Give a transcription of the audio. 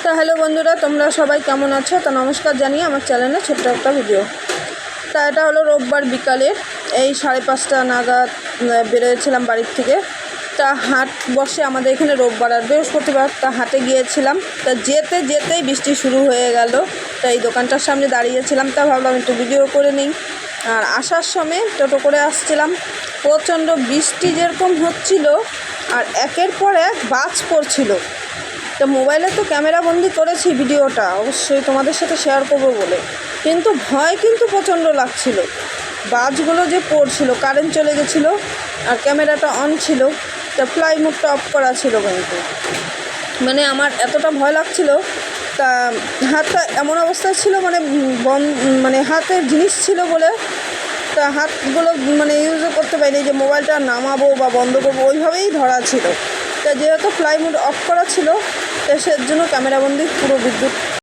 তা হ্যালো বন্ধুরা, তোমরা সবাই কেমন আছো? তা নমস্কার জানিয়ে আমার চ্যানেলে ছোট্ট একটা ভিডিও। তা এটা হলো রোববার বিকালে এই 5:30 নাগাদ বেরোয়েছিলাম বাড়ির থেকে। তা হাট বসে আমাদের এখানে রোববার আর বৃহস্পতিবার। তা হাটে গিয়েছিলাম। তা যেতেই বৃষ্টি শুরু হয়ে গেল। তা এই দোকানটার সামনে দাঁড়িয়েছিলাম। তা ভাবলাম একটু ভিডিও করে নিই। আর আসার সময় টোটো করে আসছিলাম, প্রচণ্ড বৃষ্টি যেরকম হচ্ছিল আর একের পর এক বাজ পড়ছিল। তো মোবাইলে তো ক্যামেরা বন্দি করেছি ভিডিওটা, অবশ্যই তোমাদের সাথে শেয়ার করবো বলে, কিন্তু ভয় কিন্তু প্রচণ্ড লাগছিল। বাজগুলো যে পড়ছিল, কারেন্ট চলে গেছিলো আর ক্যামেরাটা অন ছিল, তা ফ্লাই মোডটা অফ করা ছিল। কিন্তু মানে আমার এতটা ভয় লাগছিল। তা হাতটা এমন অবস্থায় ছিল, মানে হাতের জিনিস ছিল বলে তা হাতগুলো ইউজও করতে পারিনি, যে মোবাইলটা নামাবো বা বন্ধ করবো ওইভাবেই ধরা ছিল। তা যেহেতু ফ্লাই মোড অফ করা ছিল, তা সেজন্য ক্যামেরাবন্দি পুরো বিদ্যুৎ